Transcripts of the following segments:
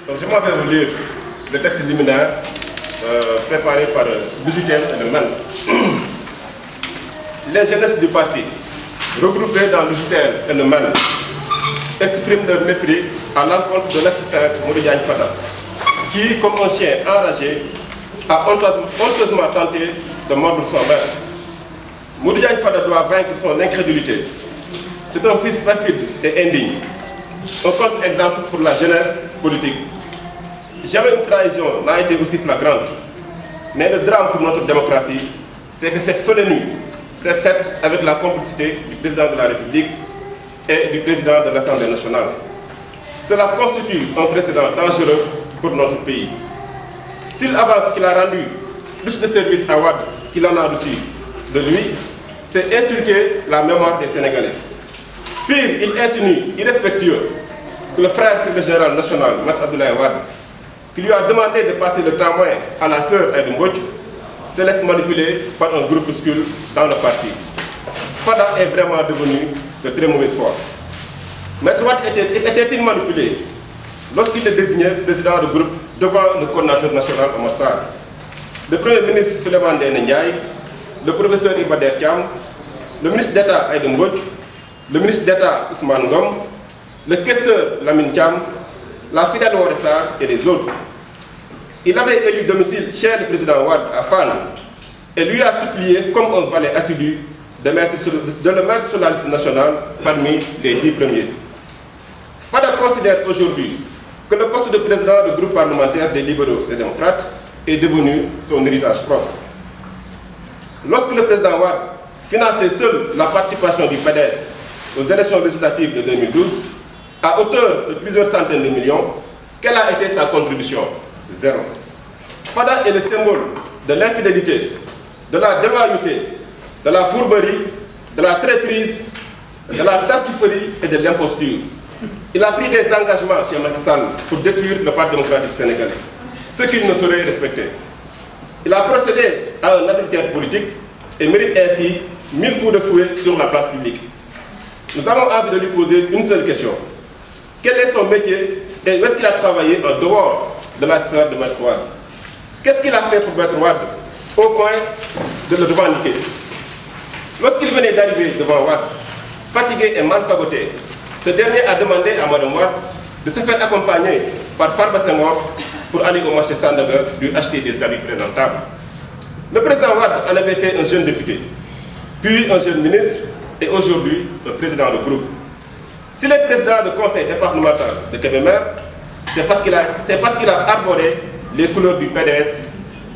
Donc je m'en vais vous lire le texte liminaire préparé par Bujutel et le MEN. Les jeunesses du parti, regroupées dans Bujutel et le MEN, expriment leur mépris à l'encontre de l'ex-frère Modou Diagne Fada, qui, comme un chien enragé, a honteusement tenté de mordre son maître. Modou Diagne Fada doit vaincre son incrédulité. C'est un fils perfide et indigne. Un contre-exemple pour la jeunesse politique. Jamais une trahison n'a été aussi flagrante. Mais le drame pour notre démocratie, c'est que cette felonnée s'est faite avec la complicité du président de la République et du président de l'Assemblée nationale. Cela constitue un précédent dangereux pour notre pays. S'il avance qu'il a rendu plus de services à Wade qu'il en a reçu de lui, c'est insulter la mémoire des Sénégalais. Pire, il insinue, irrespectueux, que le frère secrétaire général national, Maître Abdoulaye Wade, qui lui a demandé de passer le témoin à la sœur Aïda Mbodj, se laisse manipuler par un groupuscule dans le parti. Fada est vraiment devenu de très mauvaise foi. Maître Wade était-il manipulé lorsqu'il est désigné président de groupe devant le coordinateur national Omar Sarr, le premier ministre Souleymane Ndéné Ndiaye, le professeur Iba Der Thiam, le ministre d'État Aïda Mbodj, le ministre d'État Ousmane Ngom, le questeur Lamine Thiam, la fidèle Woré Sarr et les autres. Il avait élu domicile chez le président Wade à Fan et lui a supplié comme un valet assidu de le mettre sur la liste nationale parmi les 10 premiers. Fada considère aujourd'hui que le poste de président du groupe parlementaire des libéraux et démocrates est devenu son héritage propre. Lorsque le président Wade finançait seul la participation du PDS aux élections législatives de 2012, à hauteur de plusieurs centaines de millions, quelle a été sa contribution? Zéro. Fada est le symbole de l'infidélité, de la déloyauté, de la fourberie, de la traîtrise, de la tartufferie et de l'imposture. Il a pris des engagements chez Macky Sall pour détruire le Parti démocratique sénégalais, ce qu'il ne saurait respecter. Il a procédé à un adultère politique et mérite ainsi 1000 coups de fouet sur la place publique. Nous avons envie de lui poser une seule question. Quel est son métier et où est-ce qu'il a travaillé en dehors de la sphère de Maître Wade? Qu'est-ce qu'il a fait pour Maître Wade au point de le revendiquer? Lorsqu'il venait d'arriver devant Wade, fatigué et mal fagoté, ce dernier a demandé à Mme Wade de se faire accompagner par Farba Senghor pour aller au marché Sandaga lui acheter des habits présentables. Le président Wade en avait fait un jeune député, puis un jeune ministre et aujourd'hui le président du groupe. S'il est président du conseil départemental de Kébémer, c'est parce qu'il a arboré les couleurs du PDS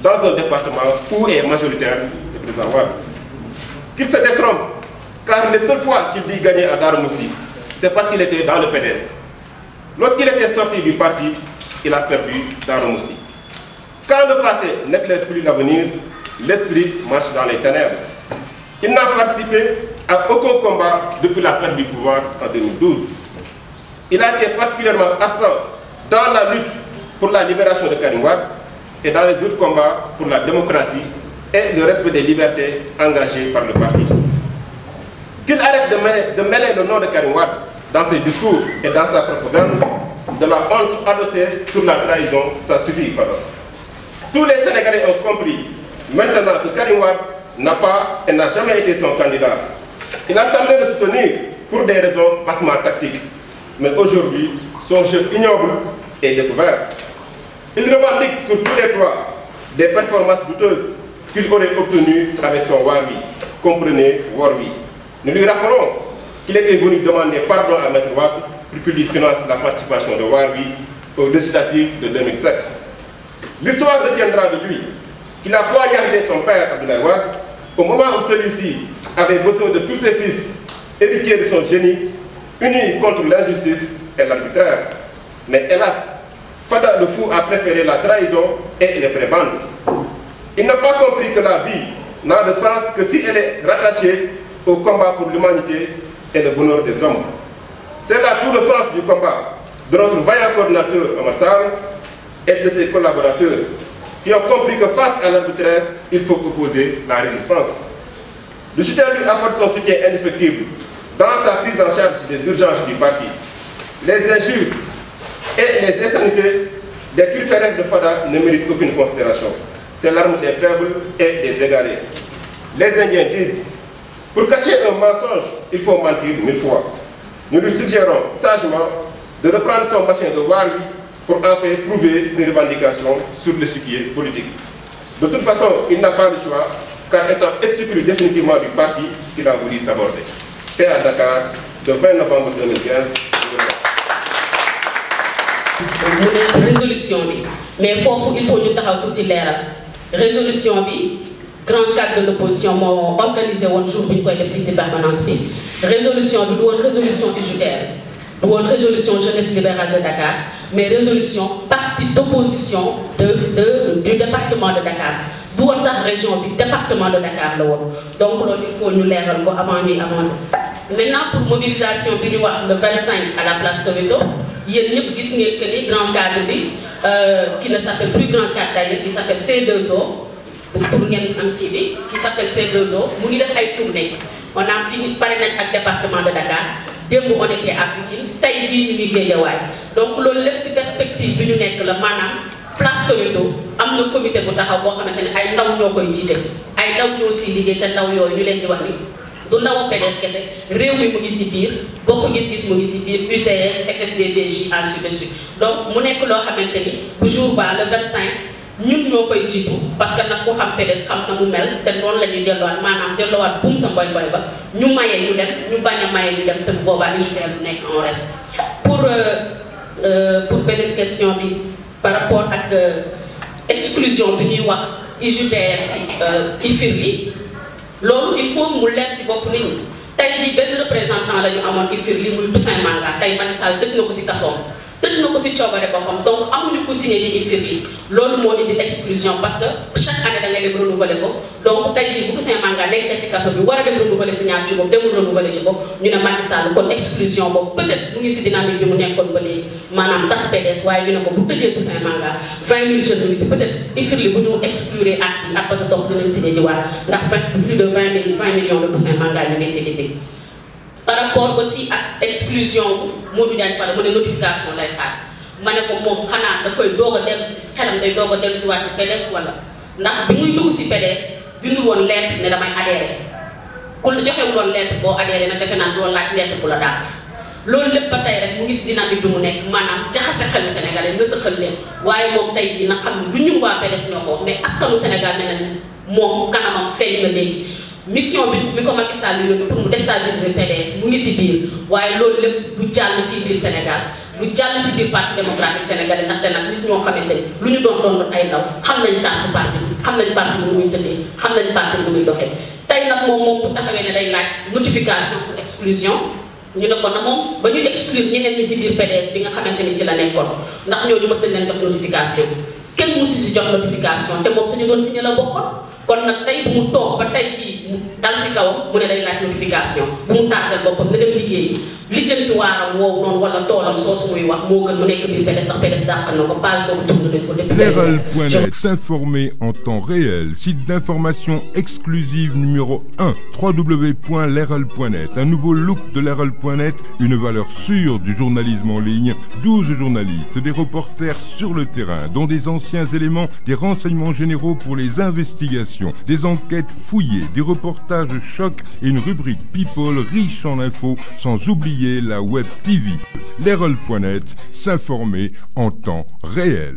dans un département où est majoritaire le président Wade. Qu'il se détrompe, car les seules fois qu'il dit gagner à Darou-Moussi, c'est parce qu'il était dans le PDS. Lorsqu'il était sorti du parti, il a perdu Darou-Moussi. Quand le passé n'éclaire plus l'avenir, l'esprit marche dans les ténèbres. Il n'a participé à aucun combat depuis la perte du pouvoir en 2012. Il a été particulièrement absent dans la lutte pour la libération de Karim Wade et dans les autres combats pour la démocratie et le respect des libertés engagées par le parti. Qu'il arrête de mêler le nom de Karim Wade dans ses discours et dans sa propagande, de la honte adossée sur la trahison, ça suffit, pardon. Tous les Sénégalais ont compris maintenant que Karim Wade n'a pas et n'a jamais été son candidat. Il a semblé le soutenir pour des raisons bassement tactiques. Mais aujourd'hui, son jeu ignoble est découvert. Il revendique sur tous les toits des performances douteuses qu'il aurait obtenues avec son Warwi. Comprenez, Warwi. Nous lui rappelons qu'il était venu demander pardon à Maître Wade pour qu'il lui finance la participation de Warwi aux législatives de 2007. L'histoire retiendra de lui qu'il a poignardé son père Abdoulaye Wade au moment où celui-ci avait besoin de tous ses fils, héritiers de son génie, unis contre l'injustice et l'arbitraire. Mais hélas, Fada le fou a préféré la trahison et les prébendes. Il n'a pas compris que la vie n'a de sens que si elle est rattachée au combat pour l'humanité et le bonheur des hommes. C'est là tout le sens du combat de notre vaillant coordinateur Omar Sarr et de ses collaborateurs qui ont compris que face à l'arbitraire, il faut opposer la résistance. Le JTL lui apporte son soutien indéfectible dans sa prise en charge des urgences du parti. Les injures et les insanités Des turféraires de Fada ne méritent aucune considération. C'est l'arme des faibles et des égarés. Les Indiens disent, pour cacher un mensonge, il faut mentir 1000 fois. Nous lui suggérons sagement de reprendre son machin de Warwi pour enfin prouver ses revendications sur l'échiquier politique. De toute façon, il n'a pas le choix, car étant exclu définitivement du parti, il a voulu s'aborder. Fait à Dakar, le 20 novembre 2015. Résolution bi mais foofu il faut ñu taxaw tuuti leeral résolution bi grand cadre de l'opposition moo organisé woon jour bi ñu koy def fii ci permanence bi résolution bi du woon résolution UJTL du woon résolution jeunesse libérale de Dakar mais résolution parti d'opposition du département de Dakar du woon sax région bi département de Dakar la woon donc loolu il faut ñu leeral ko avant ñuy avancer. Maintenant pour mobilisation bi ñu wax le 25 à la place Soweto yéen ñëpp gis ngeen que ni grand cadre bi qui ne s'appelle plus grand cadre d'ailleurs qui s'appelle C2O pour ngeen am kii bi qui s'appelle C2O mu ngi def ay tournées on a fini pare nañ ak département de Dakar démb on était à Pikine tey jii ñu ngi Guédiawaye donc loolu lépp ci perspective bi ñu nekk la maanaam place Soweto am na comité bu taxaw boo xamante ne ay ndaw ñoo koy jiite ay ndaw ñoo siy liggéey te ndaw yooyu ñu leen di wax ni du ndaw PDS kese réew mi mu ngi ci biir bokk gis-gis mu ngi ci biir UCS FSD/BJ ainsi de suite donc mu nekk loo xamante ni bu jour ba le 25 ñun ñoo koy jiitu parce que nag ku xam PDS xam na mu mel te noonu la ñuy delluwaat maanaam delluwaat buum sa mboy boy ba ñu maye ñu dem ñu bañ a maye ñu dem te boobaa UJTL bu nekk en reste pour beneen question bi par rapport ak exclusion bi ñuy wax UJTL ci IFIRLI loolu il faut mu leer ci bopp nit ñi tey jii benn représentant la ñu amoon IFIRLI muy Toussaint Manga tey Macky Sall tëj na ko ci kasoom tëj na ko ci coobare boppam donc amuñu ko signé di IFIRLI loolu moo indi exclusion parce que chaque année da ngay dem renouveler ko donc tey jii bu Toussaint Manga nekkee ci kaso bi war a dem renouveler signature ci boobu demul renouveler ci bopp ñu ne Macky Sall kon exclusion boobu peut-être mu ngi ci dynamique bi mu nekkoon ba léegi maanaam tas PDS waaye ñu ne ko bu tëjee Toussaint Manga 20 000 jeunes yi ci peut-être IFIRLI bu ñu exclure ak bi ak parce que toog dinañ signé ji waat ndax plus de 20 millions de Toussaint Manga ñu ngi ci par rapport aussi ak exclusion Modou Diagne Fada mu ne notification lay xaar ma ne ko moom xanaa dafay doog a dellu si xelam day doog a dellu si waat si PDS wala ndax bi muy dugg si PDS bindul woon lettre ne damay adhéré ku la joxewul woon lettre boo adhéré nag defe naa doo laaj lettre bu la dàq loolu lépp ba tey rek mu ngi si dynamique bi mu nekk maanaam jaxase xelu Sénégalais nga sa xel leen waaye moom tey jii nag xam ne du ñu waa PDS ñoo ko wax mais askanu Sénégal ne nañ moom kanamam feeñ na léegi mission bi ko Macky Sall yóbbu pour mu déstabiliser PDS mu ngi ci biir waaye loolu lépp du jàll fii biir Sénégal du jàll ci biir parti démocratique sénégalais ndaxte nag nit ñoo xamante ni lu ñu doon ay ndaw xam nañ charte parti xam nañ parti bu muy tëddee xam nañ parti bu muy doxee tey nag moom bu taxawee ne day laaj notification pour exclusion ñu ne ko na moom ba ñu exclure ñeneen ñi ci biir PDS bi nga xamante ni ci la nekkoon ndax ñooñu mës nañ leen jox notification kenn musu ci jox notification te moom suñu doon signé la bokkoon kon nag tey bu mu toog ba tey jii mu dal ci kawam mu ne day laaj notification bu mu tardel boppam na dem liggéeyi lijjanti waaram woowu noonu wala toolam soosu muy wax moo gën mu nekk biir PDS ndax PDS dàqal na ko page boobu tourné nañ ko depuis. Leral.net, s'informer en temps réel, site d'information exclusive numéro 1, www.leral.net, un nouveau look de Leral.net, une valeur sûre du journalisme en ligne, 12 journalistes, des reporters sur le terrain, dont des anciens éléments, des renseignements généraux pour les investigations, des enquêtes fouillées, des reportages choc et une rubrique People riche en infos, sans oublier la web TV. Leral.net, s'informer en temps réel.